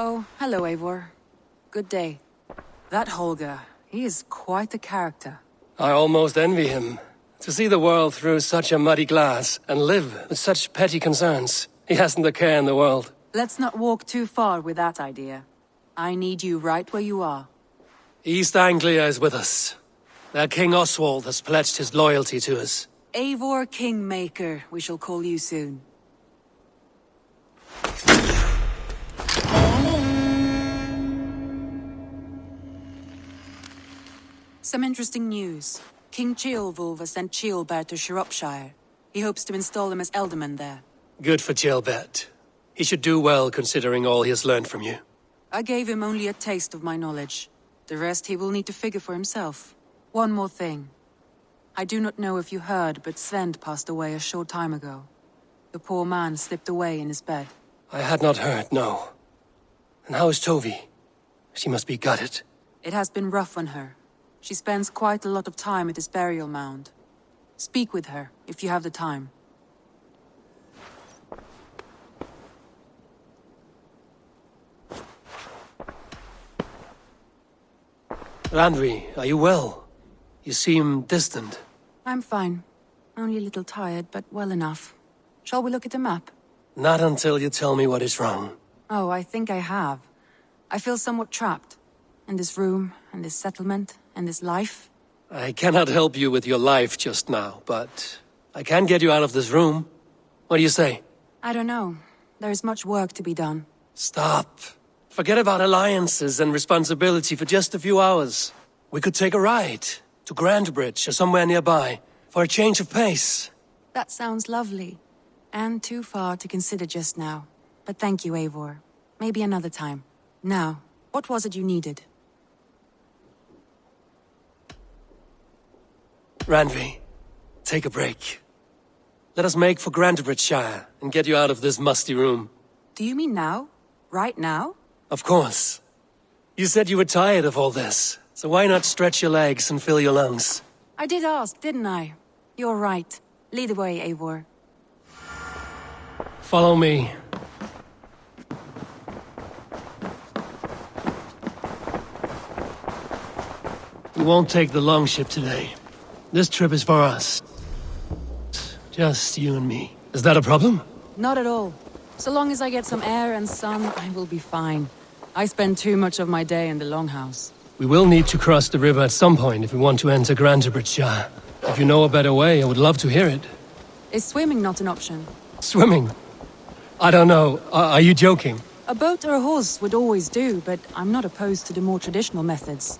Oh, hello, Eivor. Good day. That Holger, he is quite a character. I almost envy him. To see the world through such a muddy glass, and live with such petty concerns. He hasn't a care in the world. Let's not walk too far with that idea. I need you right where you are. East Anglia is with us. Their King Oswald has pledged his loyalty to us. Eivor Kingmaker, we shall call you soon. Some interesting news. King Ceolwulf has sent Ceolbert to Shropshire. He hopes to install him as Elderman there. Good for Ceolbert. He should do well considering all he has learned from you. I gave him only a taste of my knowledge. The rest he will need to figure for himself. One more thing. I do not know if you heard, but Sven passed away a short time ago. The poor man slipped away in his bed. I had not heard, no. And how is Tovi? She must be gutted. It has been rough on her. She spends quite a lot of time at his burial mound. Speak with her, if you have the time. Randvi, are you well? You seem distant. I'm fine. Only a little tired, but well enough. Shall we look at the map? Not until you tell me what is wrong. Oh, I think I have. I feel somewhat trapped. In this room, and this settlement, and this life. I cannot help you with your life just now, but I can get you out of this room. What do you say? I don't know. There is much work to be done. Stop. Forget about alliances and responsibility for just a few hours. We could take a ride to Grandbridge or somewhere nearby for a change of pace. That sounds lovely. And too far to consider just now. But thank you, Eivor. Maybe another time. Now, what was it you needed? Randvi, take a break. Let us make for Grandbridgeshire and get you out of this musty room. Do you mean now? Right now? Of course. You said you were tired of all this, so why not stretch your legs and fill your lungs? I did ask, didn't I? You're right. Lead the way, Eivor. Follow me. We won't take the longship today. This trip is for us. Just you and me. Is that a problem? Not at all. So long as I get some air and sun, I will be fine. I spend too much of my day in the longhouse. We will need to cross the river at some point if we want to enter Grandbridgeshire. If you know a better way, I would love to hear it. Is swimming not an option? Swimming? I don't know. Are you joking? A boat or a horse would always do, but I'm not opposed to the more traditional methods.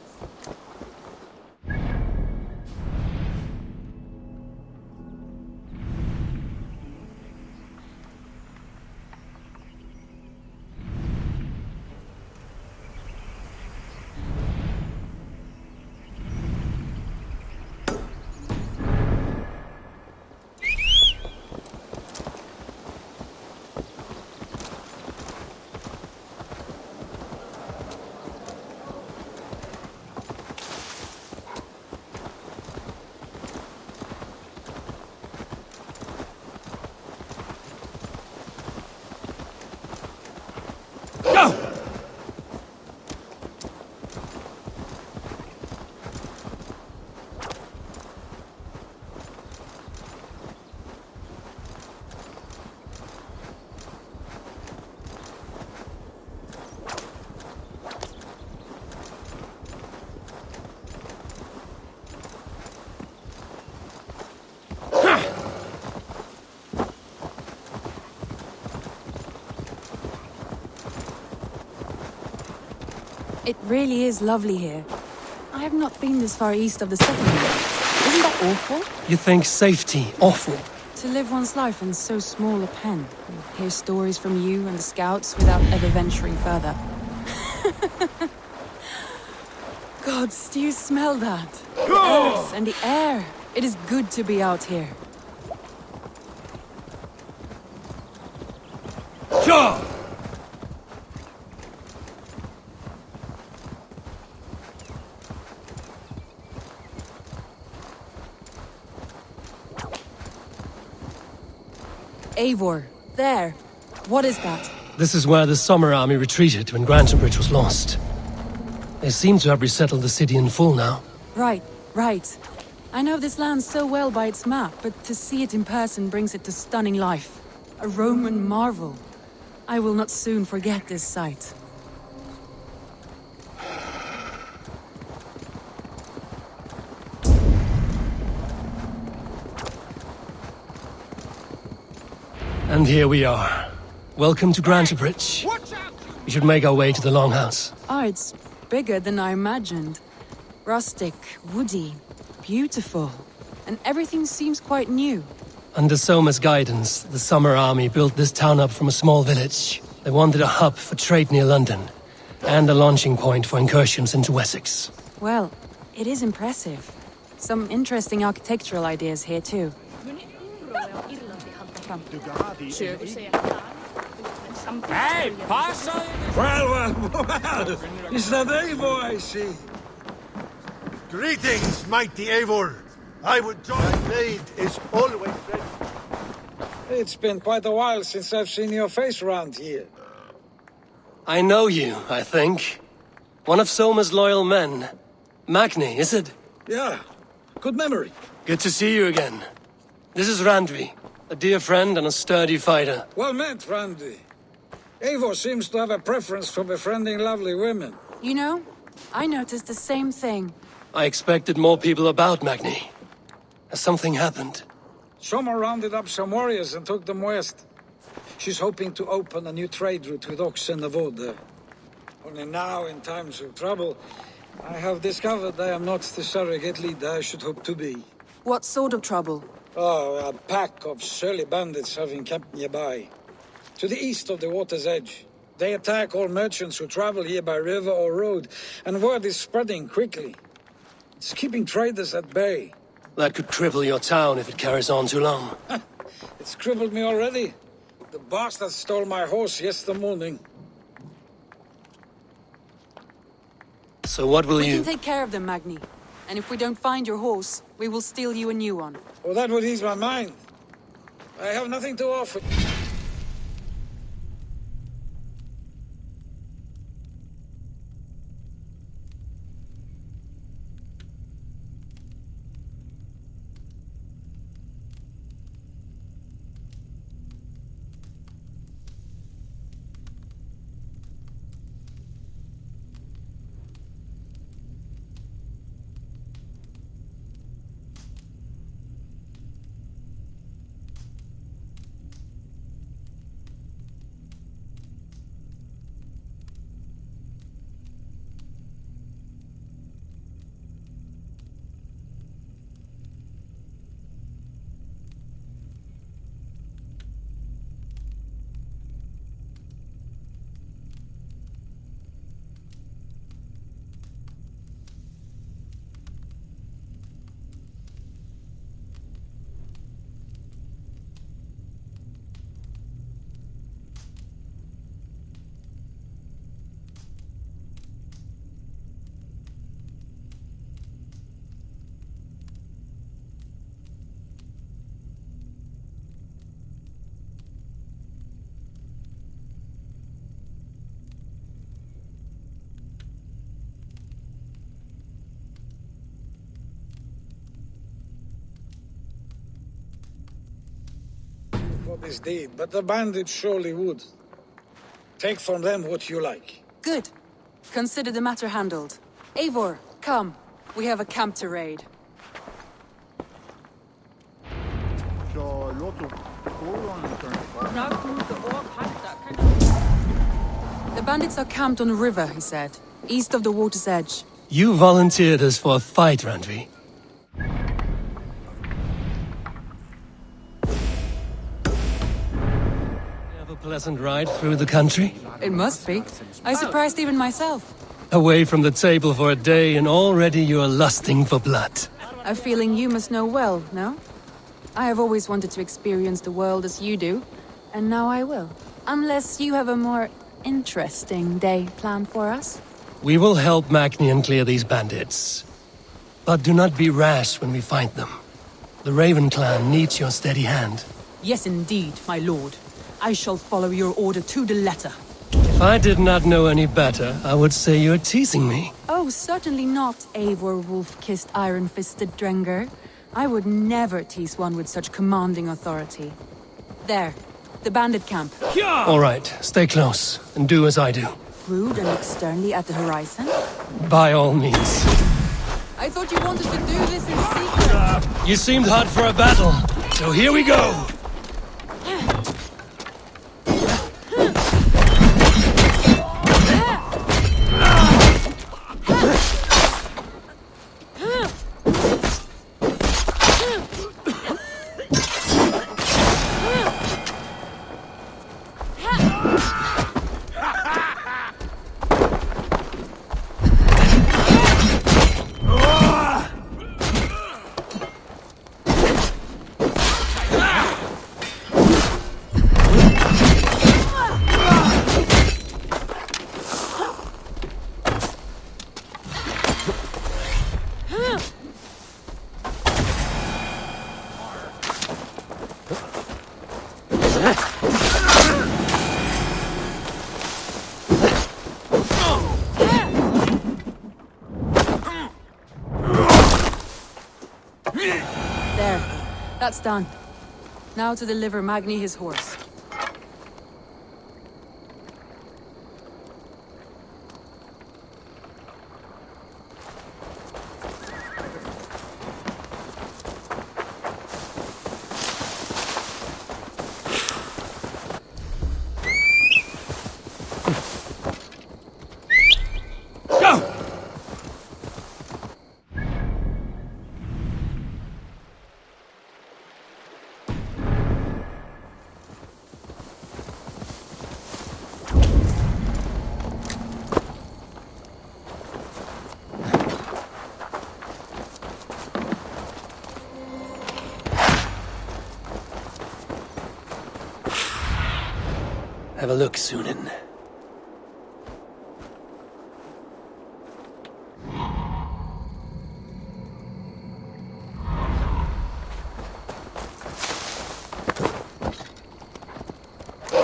It really is lovely here. I have not been this far east of the settlement. Isn't that awful? You think safety awful? To live one's life in so small a pen, and hear stories from you and the scouts without ever venturing further. Gods, do you smell that? The earth and the air. It is good to be out here. Sure! Eivor, there. What is that? This is where the Summer Army retreated when Grantebridge was lost. They seem to have resettled the city in full now. Right, right. I know this land so well by its map, but to see it in person brings it to stunning life. A Roman marvel. I will not soon forget this sight. And here we are. Welcome to Grantebridge. We should make our way to the Longhouse. Ah, it's bigger than I imagined. Rustic, woody, beautiful. And everything seems quite new. Under Soma's guidance, the Summer Army built this town up from a small village. They wanted a hub for trade near London, and a launching point for incursions into Wessex. Well, it is impressive. Some interesting architectural ideas here too. Hey, passa! Well, is that Eivor I see? Greetings, mighty Eivor. I would join. My blade is always ready. It's been quite a while since I've seen your face around here. I know you, I think. One of Soma's loyal men. Magni, is it? Yeah, good memory. Good to see you again. This is Randvi, a dear friend and a sturdy fighter. Well met, Randy. Eivor seems to have a preference for befriending lovely women. You know, I noticed the same thing. I expected more people about Magni. Has something happened? Soma rounded up some warriors and took them west. She's hoping to open a new trade route with Oxen of Ode. Only now, in times of trouble, I have discovered I am not the surrogate leader I should hope to be. What sort of trouble? Oh, a pack of surly bandits have encamped nearby. To the east of the water's edge. They attack all merchants who travel here by river or road, and word is spreading quickly. It's keeping traders at bay. That could cripple your town if it carries on too long. It's crippled me already. The bastard stole my horse yesterday morning. So what will We you... can take care of them, Magni. And if we don't find your horse, we will steal you a new one. Oh, that would ease my mind. I have nothing to offer. For this deed, but the bandits surely would. Take from them what you like. Good. Consider the matter handled. Eivor, come. We have a camp to raid. The bandits are camped on a river, he said, east of the water's edge. You volunteered us for a fight, Randvi. Have a pleasant ride through the country? It must be. I surprised even myself. Away from the table for a day and already you're lusting for blood. A feeling you must know well, no? I have always wanted to experience the world as you do, and now I will. Unless you have a more interesting day planned for us. We will help Magnian clear these bandits. But do not be rash when we find them. The Raven clan needs your steady hand. Yes, indeed, my lord. I shall follow your order to the letter. If I did not know any better, I would say you're teasing me. Oh, certainly not, Eivor wolf-kissed iron-fisted Drenger. I would never tease one with such commanding authority. There, the bandit camp. All right, stay close, and do as I do. Rude and look sternly at the horizon. By all means. I thought you wanted to do this in secret. You seemed hot for a battle, so here we go! There. That's done. Now to deliver Magni his horse. Go! Have a look, Sunan.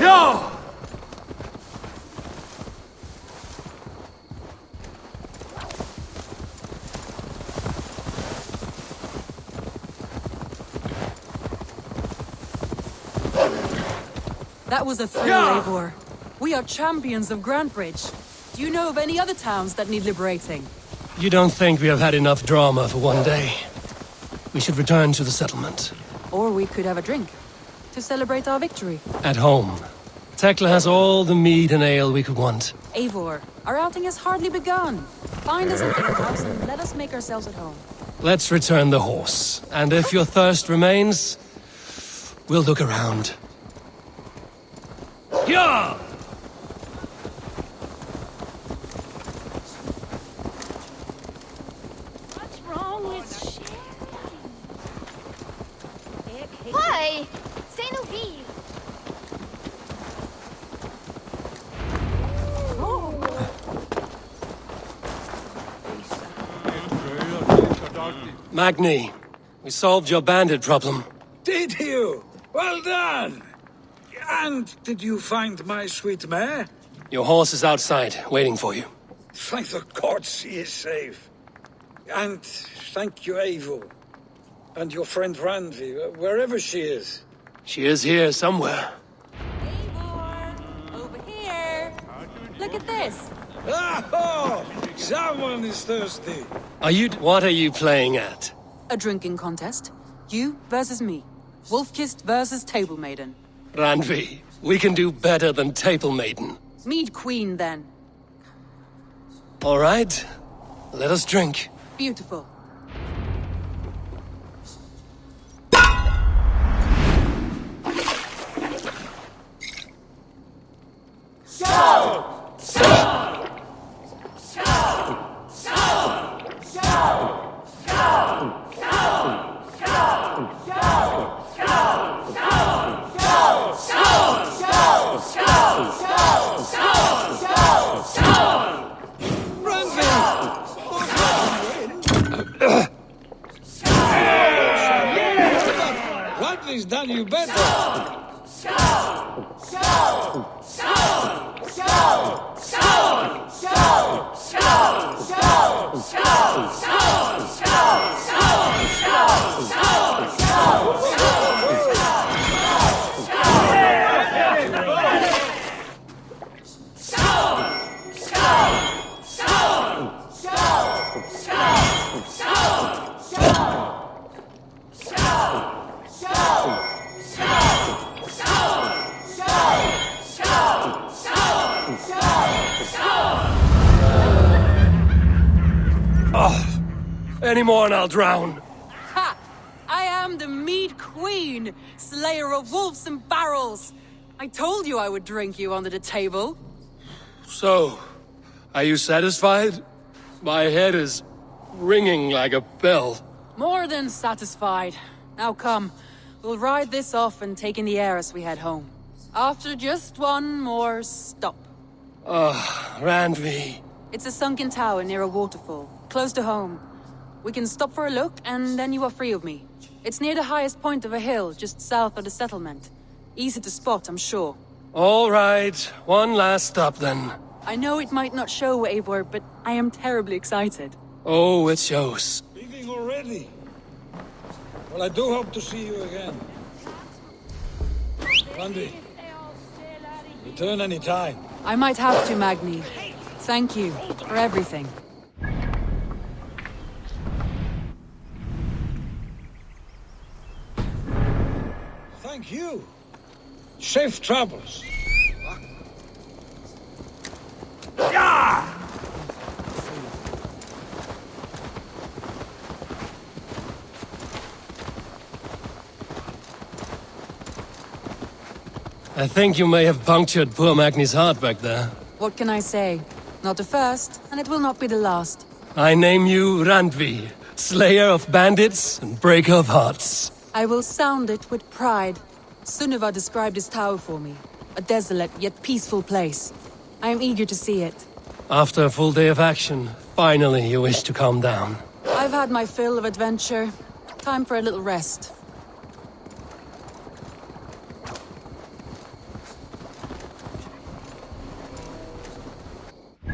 Yo! That was a thrill, Eivor. We are champions of Grantebridge. Do you know of any other towns that need liberating? You don't think we have had enough drama for one day? We should return to the settlement. Or we could have a drink, to celebrate our victory. At home. Tekla has all the mead and ale we could want. Eivor, our outing has hardly begun. Find us an alehouse and let us make ourselves at home. Let's return the horse. And if your thirst remains, we'll look around. Yeah! What's wrong with sharing? Why? C'est nos vies. Magni, we solved your bandit problem. Did you? Well done! And did you find my sweet mare? Your horse is outside, waiting for you. Thank the gods he is safe. And thank you, Eivor. And your friend Randi, wherever she is. She is here somewhere. Eivor, over here. Look at this. Oh, someone is thirsty. What are you playing at? A drinking contest. You versus me. Wolf-kissed versus Table Maiden. Randvi, we can do better than Table Maiden. Mead Queen, then. All right, let us drink. Beautiful. Randvi's done you better. Any more and I'll drown. Ha! I am the Mead Queen, slayer of wolves and barrels. I told you I would drink you under the table. So, are you satisfied? My head is ringing like a bell. More than satisfied. Now come, we'll ride this off and take in the air as we head home. After just one more stop. Randvi. It's a sunken tower near a waterfall, close to home. We can stop for a look, and then you are free of me. It's near the highest point of a hill, just south of the settlement. Easy to spot, I'm sure. All right, one last stop then. I know it might not show, Eivor, but I am terribly excited. Oh, it shows. Leaving already? Well, I do hope to see you again. Randy, return any time. I might have to, Magni. Thank you for everything. Thank you. Safe travels. I think you may have punctured poor Magni's heart back there. What can I say? Not the first, and it will not be the last. I name you Randvi, slayer of bandits and breaker of hearts. I will sound it with pride. Sunniva described his tower for me. A desolate yet peaceful place. I am eager to see it. After a full day of action, finally you wish to calm down. I've had my fill of adventure. Time for a little rest. I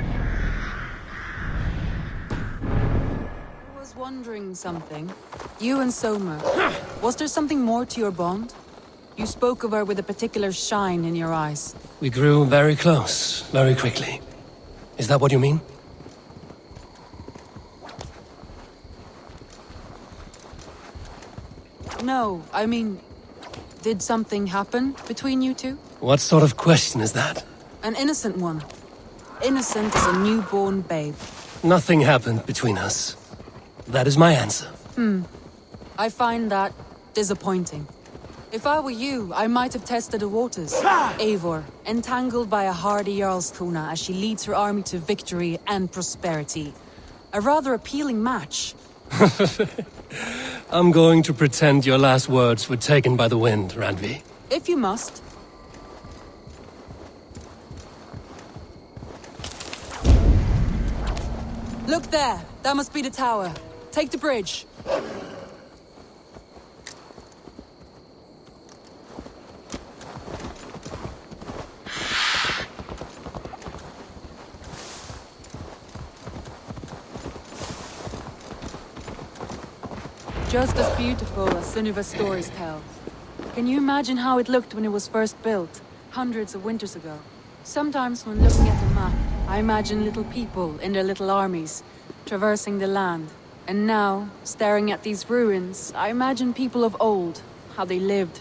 was wondering something. You and Soma, was there something more to your bond? You spoke of her with a particular shine in your eyes. We grew very close, very quickly. Is that what you mean? No, I mean, did something happen between you two? What sort of question is that? An innocent one. Innocent as a newborn babe. Nothing happened between us. That is my answer. I find that disappointing. If I were you, I might have tested the waters. Eivor, entangled by a hardy Jarlskona as she leads her army to victory and prosperity. A rather appealing match. I'm going to pretend your last words were taken by the wind, Randvi. If you must. Look there! That must be the tower. Take the bridge. Just as beautiful as Sunniva's stories tell. Can you imagine how it looked when it was first built, hundreds of winters ago? Sometimes when looking at the map, I imagine little people in their little armies, traversing the land. And now, staring at these ruins, I imagine people of old, how they lived,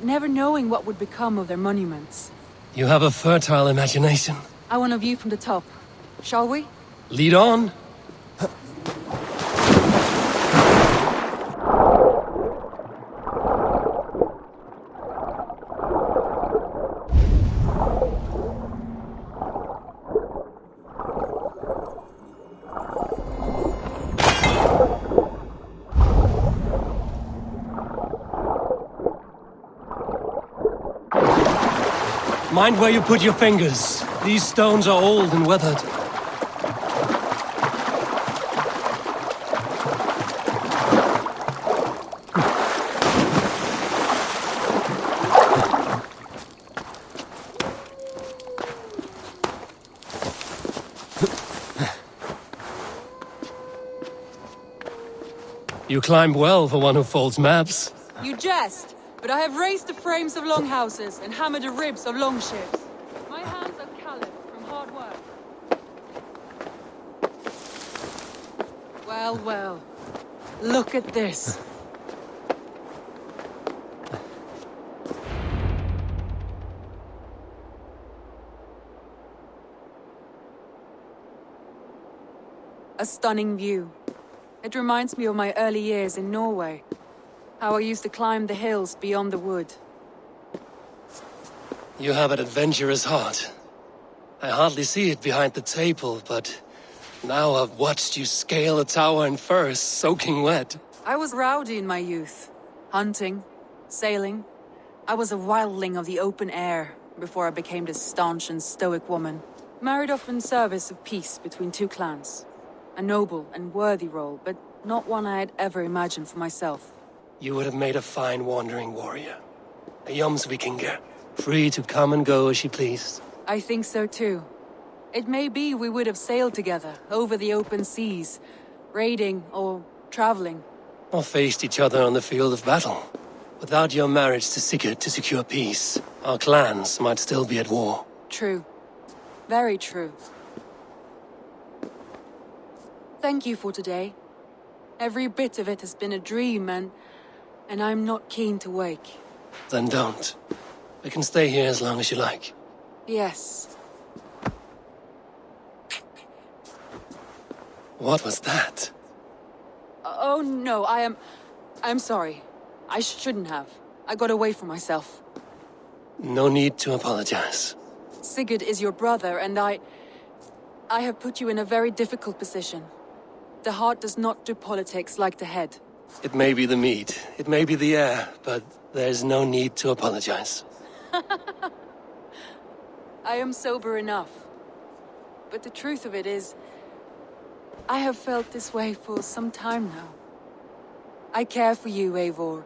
never knowing what would become of their monuments. You have a fertile imagination. I want a view from the top. Shall we? Lead on. Mind where you put your fingers. These stones are old and weathered. You climb well for one who folds maps. You jest, but I have raised the frames of longhouses and hammered the ribs of longships. My hands are calloused from hard work. Well, well. Look at this. A stunning view. It reminds me of my early years in Norway. How I used to climb the hills beyond the wood. You have an adventurous heart. I hardly see it behind the table, but now I've watched you scale a tower in furs, soaking wet. I was rowdy in my youth. Hunting, sailing. I was a wildling of the open air before I became this staunch and stoic woman. Married off in service of peace between two clans. A noble and worthy role, but not one I had ever imagined for myself. You would have made a fine wandering warrior. A Jomsvikinger, free to come and go as she pleased. I think so too. It may be we would have sailed together over the open seas, raiding or traveling. Or faced each other on the field of battle. Without your marriage to Sigurd to secure peace, our clans might still be at war. True. Very true. Thank you for today. Every bit of it has been a dream, and I'm not keen to wake. Then don't. We can stay here as long as you like. Yes. What was that? Oh no, I'm sorry. I shouldn't have. I got away from myself. No need to apologize. Sigurd is your brother, and I have put you in a very difficult position. The heart does not do politics like the head. It may be the meat, it may be the air, but there's no need to apologize. I am sober enough. But the truth of it is, I have felt this way for some time now. I care for you, Eivor.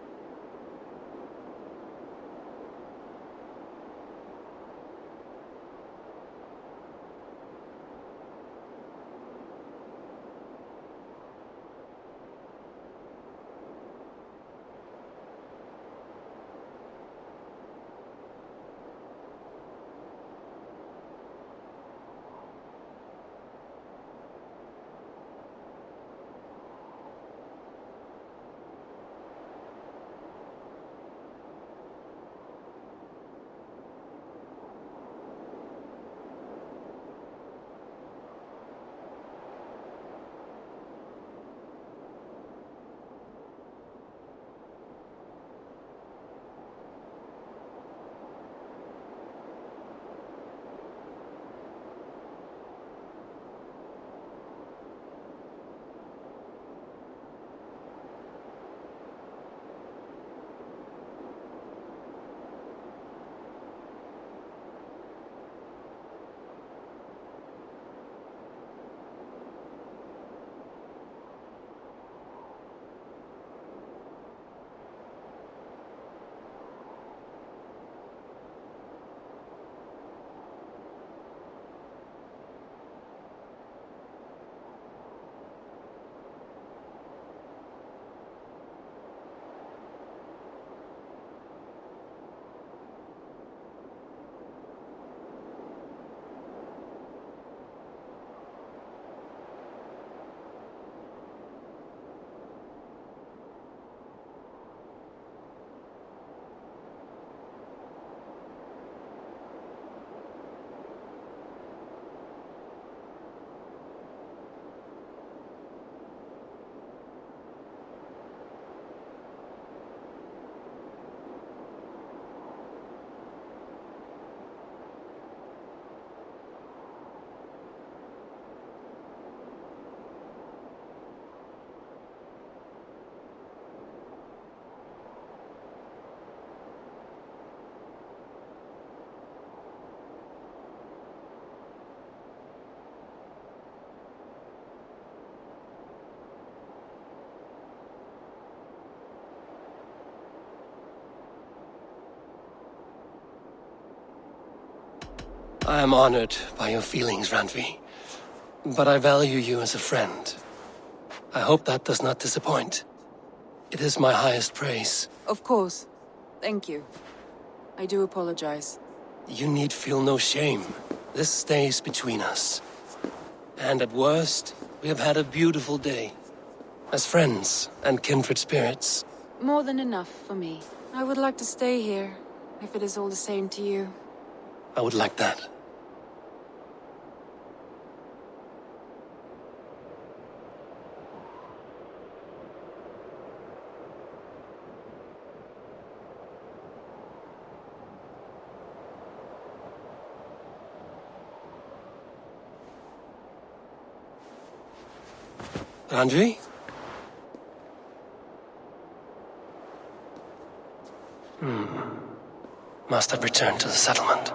I am honored by your feelings, Randvi. But I value you as a friend. I hope that does not disappoint. It is my highest praise. Of course. Thank you. I do apologize. You need feel no shame. This stays between us. And at worst, we have had a beautiful day. As friends and kindred spirits. More than enough for me. I would like to stay here, if it is all the same to you. I would like that. Andri? Must have returned to the settlement.